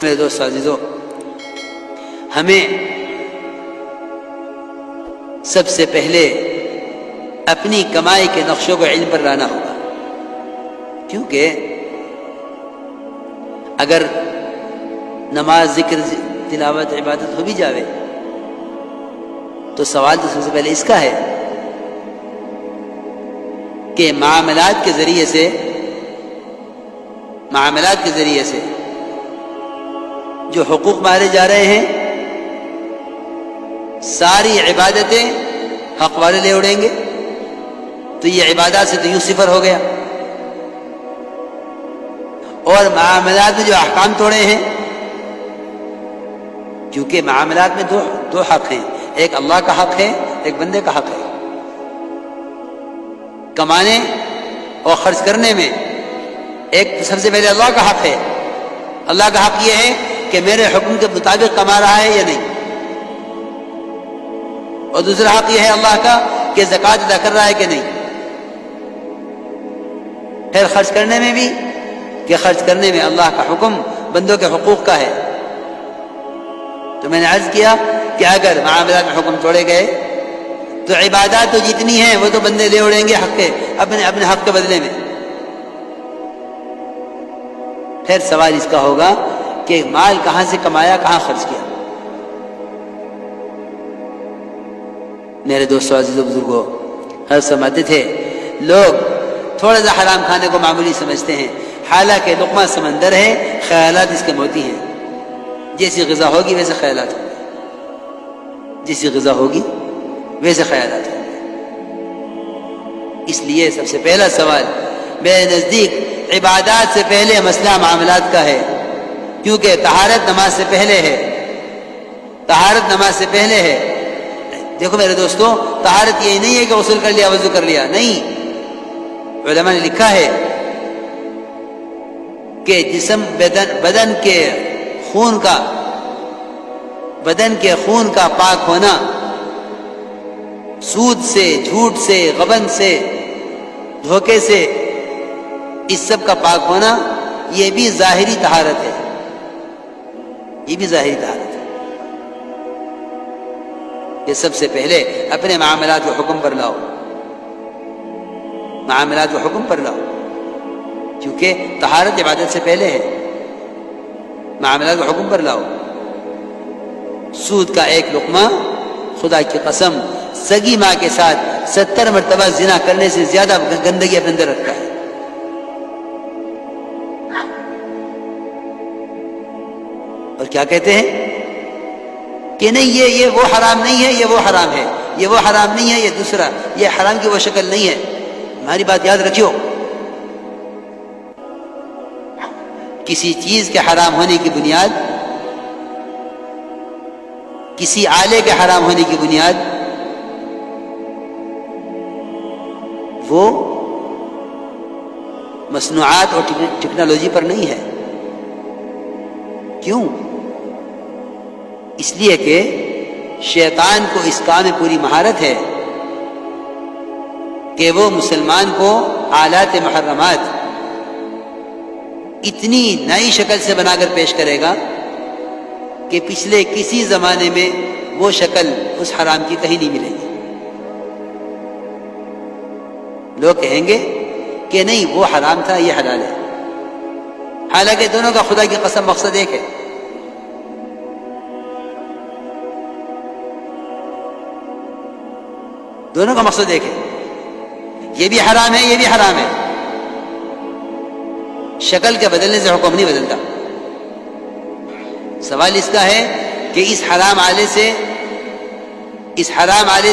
میرے دوست عزیزو، ہمیں سب سے پہلے اپنی کمائی کے نقشوں کو علم پر لانا ہوگا، کیونکہ اگر نماز، ذکر، تلاوت، عبادت ہو بھی جاوے تو سوال تو سب سے پہلے اس کا ہے کہ معاملات کے ذریعے سے جو حقوق مارے جا رہے ہیں، ساری عبادتیں حق والے لے اڑیں گے تو یہ عبادات سے تو یوں صفر ہو گیا، اور معاملات میں جو احکام توڑے ہیں، کیونکہ معاملات میں دو حق ہیں، ایک اللہ کا حق ہے، ایک بندے کا حق ہے۔ کمانے اور خرچ کرنے میں ایک سب سے پہلے اللہ کا حق ہے۔ اللہ کا حق یہ ہے کہ میرے حکم کے مطابق کما رہا ہے یا نہیں، اور دوسرا حق یہ ہے اللہ کا کہ زکوٰۃ ادا کر رہا ہے کہ نہیں۔ پھر خرچ کرنے میں بھی کہ خرچ کرنے میں اللہ کا حکم بندوں کے حقوق کا ہے۔ تو میں نے عرض کیا کہ اگر معاملات میں حکم توڑے گئے تو عبادات تو جتنی ہیں وہ تو بندے لے اڑیں گے حق کے، اپنے حق کے بدلے میں۔ پھر سوال اس کا ہوگا کہ مال کہاں سے کمایا، کہاں خرچ کیا۔ میرے دوستو، عزیزو، بزرگوں، ہر سمجھتے تھے لوگ تھوڑا سا حرام کھانے کو معمولی سمجھتے ہیں، حالانکہ لقمہ سمندر ہے، خیالات اس کے موتی ہیں۔ جیسی غذا ہوگی ویسے خیالات ہوں گے، جیسی غذا ہوگی ویسے خیالات ہوں گے۔ اس لیے سب سے پہلا سوال میرے نزدیک عبادات سے پہلے مسئلہ معاملات کا ہے، کیونکہ طہارت نماز سے پہلے ہے، طہارت نماز سے پہلے ہے۔ دیکھو میرے دوستو، طہارت یہ نہیں ہے کہ غسل کر لیا، وضو کر لیا، نہیں۔ علماء نے لکھا ہے کہ بدن کے خون کا پاک ہونا، سود سے، جھوٹ سے، غبن سے، دھوکے سے، اس سب کا پاک ہونا، یہ بھی ظاہری طہارت ہے، یہ بھی ظاہری طہارت ہے۔ یہ سب سے پہلے اپنے معاملات کو حکم پر لاؤ، معاملات کو حکم پر لاؤ، کیونکہ طہارت عبادت سے پہلے ہے۔ معاملات کو حکم پر لاؤ۔ سود کا ایک لقمہ، خدا کی قسم، سگی ماں کے ساتھ 70 مرتبہ زنا کرنے سے زیادہ گندگی اپنے اندر رکھتا ہے۔ اور کیا کہتے ہیں کہ نہیں، یہ وہ حرام نہیں ہے، یہ وہ حرام ہے، یہ وہ حرام نہیں ہے، یہ دوسرا، یہ حرام کی وہ شکل نہیں ہے۔ ہماری بات یاد رکھیو، کسی چیز کے حرام ہونے کی بنیاد، کسی آلے کے حرام ہونے کی بنیاد وہ مصنوعات اور ٹیکنالوجی پر نہیں ہے۔ کیوں؟ اس لیے کہ شیطان کو اس کام میں پوری مہارت ہے کہ وہ مسلمان کو آلات محرمات اتنی نئی شکل سے بنا کر پیش کرے گا کہ پچھلے کسی زمانے میں وہ شکل اس حرام کی کہیں نہیں ملے گی۔ لوگ کہیں گے کہ نہیں، وہ حرام تھا، یہ حلال ہے، حالانکہ دونوں کا خدا کی قسم مقصد ایک ہے۔ دونوں کا مقصد ایک ہے، یہ بھی حرام ہے، یہ بھی حرام ہے۔ شکل کے بدلنے سے حکم نہیں بدلتا۔ سوال اس کا ہے کہ اس حرام آلے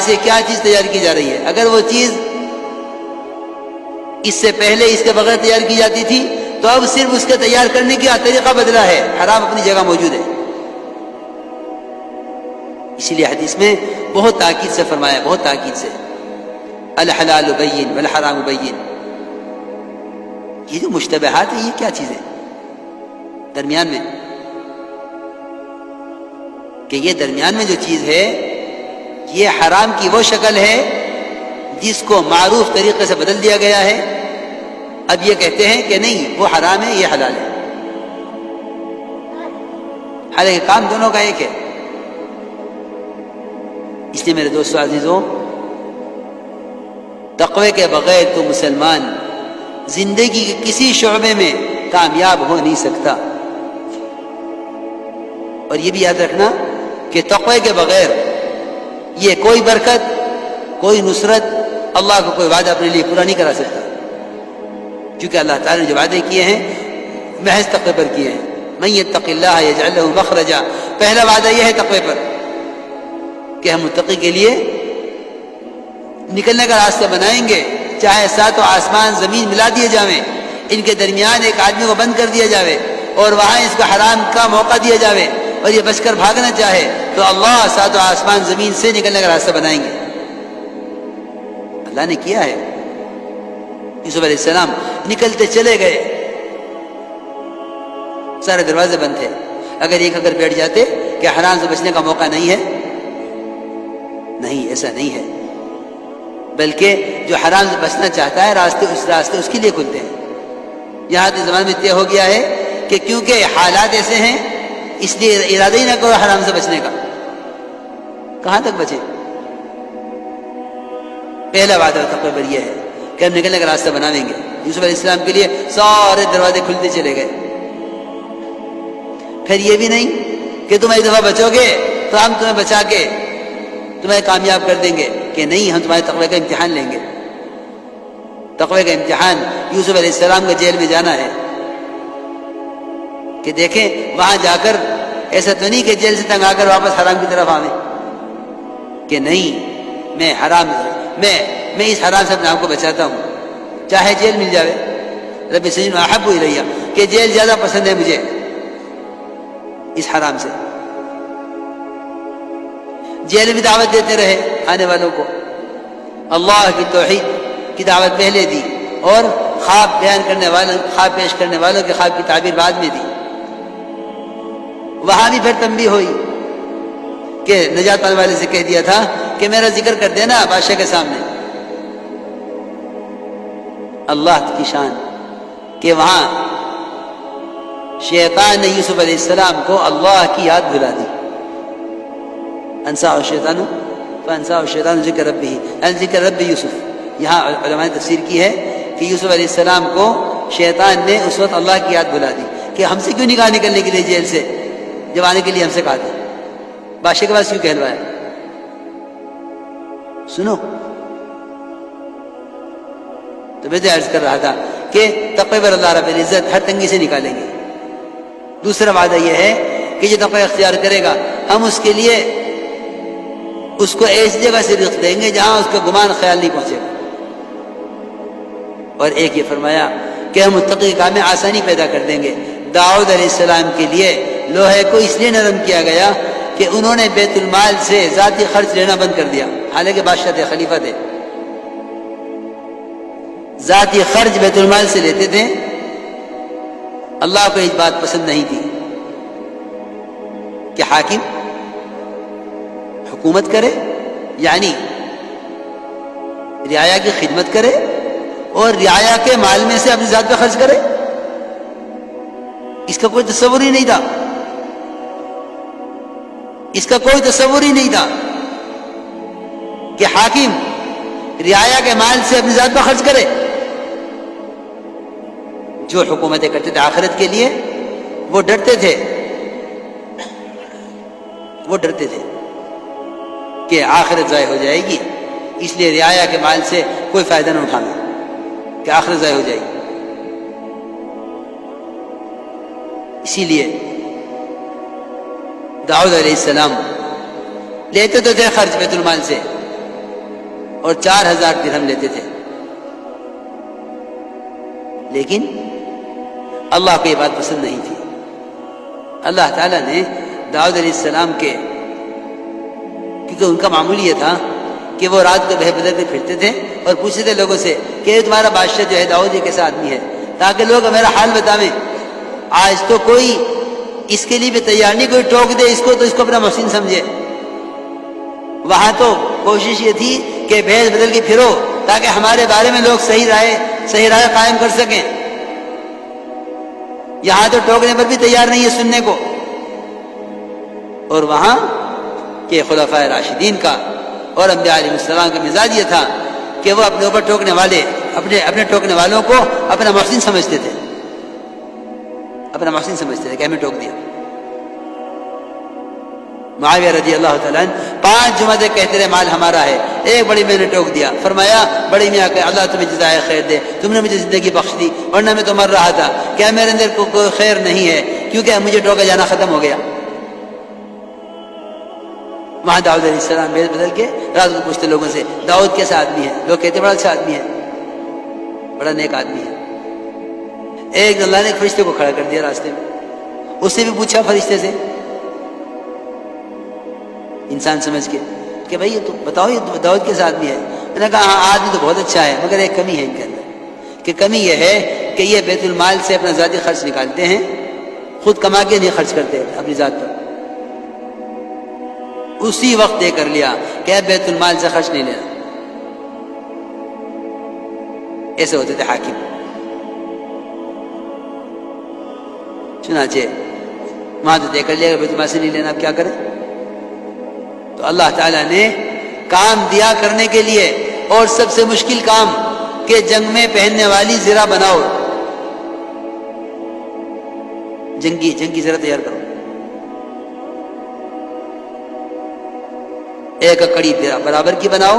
سے کیا چیز تیار کی جا رہی ہے۔ اگر وہ چیز اس سے پہلے اس کے بغیر تیار کی جاتی تھی تو اب صرف اس کے تیار کرنے کا طریقہ بدلا ہے، حرام اپنی جگہ موجود ہے۔ اسی لیے حدیث میں بہت تاکید سے فرمایا، بہت تاکید سے، الحلال بین والحرام بین۔ یہ جو مشتبہات ہیں، یہ کیا چیز ہے درمیان میں؟ کہ یہ درمیان میں جو چیز ہے، یہ حرام کی وہ شکل ہے جس کو معروف طریقے سے بدل دیا گیا ہے۔ اب یہ کہتے ہیں کہ نہیں، وہ حرام ہے، یہ حلال ہے۔ حالانکہ کام دونوں کا ایک ہے۔ اس لیے میرے دوستو عزیزوں، تقوی کے بغیر تو مسلمان زندگی کے کسی شعبے میں کامیاب ہو نہیں سکتا۔ اور یہ بھی یاد رکھنا کہ تقوی کے بغیر یہ کوئی برکت، کوئی نصرت، اللہ کو کوئی وعدہ اپنے لیے پورا نہیں کرا سکتا، کیونکہ اللہ تعالیٰ نے جو وعدے کیے ہیں محض تقوی پر کیے ہیں۔ من یتق اللہ یجعل لہ مخرجا، پہلا وعدہ یہ ہے تقوی پر کہ ہم متقی کے لیے نکلنے کا راستہ بنائیں گے، چاہے ساتوں آسمان زمین ملا دیے جاویں، ان کے درمیان ایک آدمی کو بند کر دیا جاوے اور وہاں اس کو حرام کا موقع دیا جاوے اور یہ بچ کر بھاگنا چاہے تو اللہ ساتوں آسمان زمین سے نکلنے کا راستہ بنائیں گے۔ اللہ نے کیا ہے۔ یوسف علیہ السلام نکلتے چلے گئے، سارے دروازے بند تھے، اگر ایک اگر بیٹھ جاتے کہ حرام سے بچنے کا موقع نہیں ہے، نہیں، ایسا نہیں ہے، بلکہ جو حرام سے بچنا چاہتا ہے راستے اس کے لیے کھلتے ہیں۔ یہاں کے زمانے میں طے ہو گیا ہے کہ کیونکہ حالات ایسے ہیں اس لیے ارادہ ہی نہ کرو حرام سے بچنے کا، کہاں تک بچے؟ پہلا وعدہ تقوی پر یہ ہے کہ ہم نکلنے کا راستہ بنائیں گے۔ یوسف علیہ السلام کے لیے سارے دروازے کھلتے چلے گئے۔ پھر یہ بھی نہیں کہ تم ایک دفعہ بچو گے تو ہم تمہیں بچا کے تمہیں کامیاب کر دیں گے، کہ نہیں، ہم تمہارے تقوی کا امتحان لیں گے۔ تقوی کا امتحان یوسف علیہ السلام کا جیل میں جانا ہے کہ دیکھیں وہاں جا کر ایسا تو نہیں کہ جیل سے تنگ آ کر واپس حرام کی طرف آویں، کہ نہیں، میں اس حرام سے اپنے آپ کو بچاتا ہوں، چاہے جیل مل جاوے۔ رب السجن احب الی، کہ جیل زیادہ پسند ہے مجھے اس حرام سے۔ جیل بھی دعوت دیتے رہے آنے والوں کو، اللہ کی توحید کی دعوت پہلے دی اور خواب بیان کرنے والوں، خواب پیش کرنے والوں کے خواب کی تعبیر بعد میں دی۔ وہاں بھی پھر تنبیہ ہوئی کہ نجات پانے والے سے کہہ دیا تھا کہ میرا ذکر کر دینا بادشاہ کے سامنے۔ اللہ کی شان کہ وہاں شیطان نے یوسف علیہ السلام کو اللہ کی یاد بھلا دی۔ انسا الشیطان فانسا الشیطان ذکر ربہ، ذکر رب یوسف۔ یہاں علماء نے تفسیر کی ہے کہ یوسف علیہ السلام کو شیطان نے اس وقت اللہ کی یاد بھلا دی کہ ہم سے کیوں نہیں کہا نکلنے کے لیے جیل سے، جب آنے کے لیے ہم سے کہا تھا، بادشاہ کے پاس کیوں کہلوایا۔ سنو، تو میں تو عرض کر رہا تھا کہ تقوی پر اللہ رب العزت ہر تنگی سے نکالیں گے۔ دوسرا وعدہ یہ ہے کہ جو تقوی اختیار کرے گا ہم اس کے لیے اس کو ایسی جگہ سے رزق دیں گے جہاں اس کا گمان خیال نہیں پہنچے گا۔ اور ایک یہ فرمایا کہ ہم متقی کام میں آسانی پیدا کر دیں گے۔ داؤد علیہ السلام کے لیے لوہے کو اس لیے نرم کیا گیا کہ انہوں نے بیت المال سے ذاتی خرچ لینا بند کر دیا، حالانکہ بادشاہ تھے، خلیفہ تھے، ذاتی خرچ بیت المال سے لیتے تھے۔ اللہ کو ایک بات پسند نہیں تھی کہ حاکم حکومت کرے، یعنی رعایا کی خدمت کرے اور رعایا کے مال میں سے اپنی ذات پہ خرچ کرے۔ اس کا کوئی تصور ہی نہیں تھا، اس کا کوئی تصور ہی نہیں تھا کہ حاکم رعایا کے مال سے اپنی ذات پہ خرچ کرے۔ جو حکومتیں کرتے تھے آخرت کے لیے وہ ڈرتے تھے کہ آخرت ضائع ہو جائے گی، اس لیے رعایا کے مال سے کوئی فائدہ نہ اٹھانا کہ آخرت ضائع ہو جائے گی۔ اسی لیے داؤد علیہ السلام لیتے تو تھے خرچ بیت المال سے، اور 4000 درہم لیتے تھے، لیکن اللہ کو یہ بات پسند نہیں تھی۔ اللہ تعالیٰ نے داؤد علیہ السلام کے، کیونکہ ان کا معمول یہ تھا کہ وہ رات کو بہ بدل کے پھرتے تھے اور پوچھتے تھے لوگوں سے کہ تمہارا بادشاہ جو ہے داؤد یہ کیسا آدمی ہے، تاکہ لوگ میرا حال بتاویں۔ آج تو کوئی اس کے لیے بھی تیار نہیں، کوئی ٹوک دے اس کو تو اس کو اپنا محسن سمجھے۔ وہاں تو کوشش یہ تھی کہ بھیس بدل کے پھرو تاکہ ہمارے بارے میں لوگ صحیح رائے قائم کر سکیں۔ یہاں تو ٹوکنے پر بھی تیار نہیں ہے سننے کو، اور وہاں کے خلفائے راشدین کا اور انبیاء علیہ السلام کا مزاج یہ تھا کہ وہ اپنے اوپر ٹوکنے والے اپنے ٹوکنے والوں کو اپنا محسن سمجھتے تھے، اپنا محسن سمجھتے تھے کہ ہمیں ٹوک دیا۔ معاویہ رضی اللہ تعالیٰ عنہ 5 جمعے کہتے رہے مال ہمارا ہے، ایک بڑی میں نے ٹوک دیا، فرمایا بڑی میاں کہ اللہ تمہیں جزائے خیر دے، تم نے مجھے زندگی بخش دی، ورنہ میں تو مر رہا تھا، کیا میرے اندر کوئی خیر نہیں ہے کیونکہ مجھے ٹوکا جانا ختم ہو گیا۔ وہاں داؤد علیہ السلام بیل بدل کے رات کو پوچھتے لوگوں سے داؤد کیسا آدمی ہے، لوگ کہتے بڑا اچھا آدمی ہے، بڑا نیک آدمی ہے۔ ایک اللہ نے ایک فرشتے کو کھڑا کر دیا راستے میں، اس سے بھی پوچھا فرشتے سے انسان سمجھ کے کہ بھائی تو بتاؤ یہ داؤد کیسا آدمی ہے؟ میں نے کہا ہاں آدمی تو بہت اچھا ہے مگر ایک کمی ہے ان کے اندر، کہ کمی یہ ہے کہ یہ بیت المال سے اپنا ذاتی خرچ نکالتے ہیں، خود کما کے نہیں خرچ کرتے اپنی ذات پر۔ اسی وقت طے کر لیا کہ بیت المال سے خرچ نہیں لینا۔ ایسے ہوتے تھے حاکم۔ چنانچہ وہاں تو طے کر لیا کہ بیت المال سے نہیں لینا، اب کیا کریں؟ تو اللہ تعالیٰ نے کام دیا کرنے کے لیے، اور سب سے مشکل کام کہ جنگ میں پہننے والی زرہ بناؤ، جنگی زرہ تیار کرو، ایک کڑی برابر کی بناؤ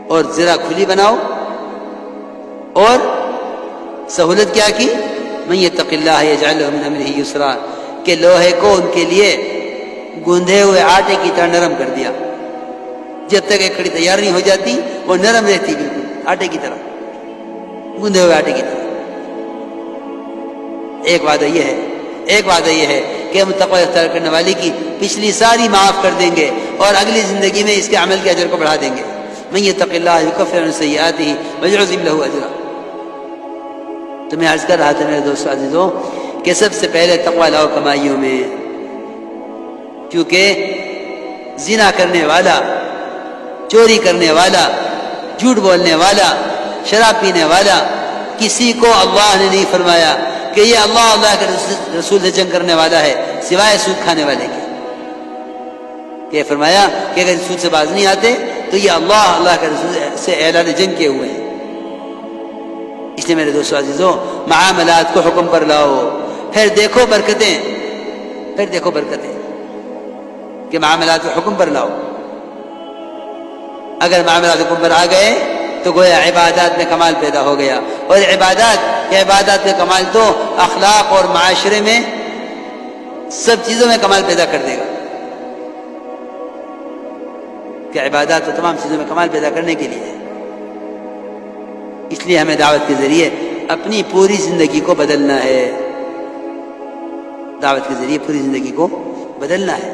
اور زرہ کھلی بناؤ، اور سہولت کیا کی؟ من یتق اللہ یجعل لہ من امرہ یسرا، کہ لوہے کو ان کے لیے گوندھے ہوئے آٹے کی طرح نرم کر دیا، جب تک ایک کڑی تیار نہیں ہو جاتی وہ نرم رہتی، بالکل آٹے کی طرح، گوندھے ہوئے آٹے کی طرح۔ ایک وعدہ یہ ہے کہ ہم تقوی اختیار کرنے والی کی پچھلی ساری معاف کر دیں گے اور اگلی زندگی میں اس کے عمل کے اجر کو بڑھا دیں گے۔ من یتق اللہ یکفر عن سیئاتہ ویعظم لہ اجرا۔ تو میں عرض کر رہا تھا میرے دوستو عزیزوں کہ سب سے پہلے تقوی لاؤ کمائیوں میں، کیونکہ زنا کرنے والا، چوری کرنے والا، جھوٹ بولنے والا، شراب پینے والا، کسی کو اللہ نے نہیں فرمایا کہ یہ اللہ کے رسول سے جنگ کرنے والا ہے سوائے سود کھانے والے کے، کہ فرمایا کہ اگر سود سے باز نہیں آتے تو یہ اللہ کے رسول سے اعلان جنگ کیے ہوئے ہیں۔ اس لیے میرے دوستو عزیزوں معاملات کو حکم پر لاؤ، پھر دیکھو برکتیں کہ معاملات کو حکم پر لاؤ۔ اگر معاملات حکم پر آ گئے تو گویا عبادات میں کمال پیدا ہو گیا، اور عبادات میں کمال تو اخلاق اور معاشرے میں سب چیزوں میں کمال پیدا کر دے گا، کہ عبادات تو تمام چیزوں میں کمال پیدا کرنے کے لیے ہے۔ اس لیے ہمیں دعوت کے ذریعے اپنی پوری زندگی کو بدلنا ہے، دعوت کے ذریعے پوری زندگی کو بدلنا ہے۔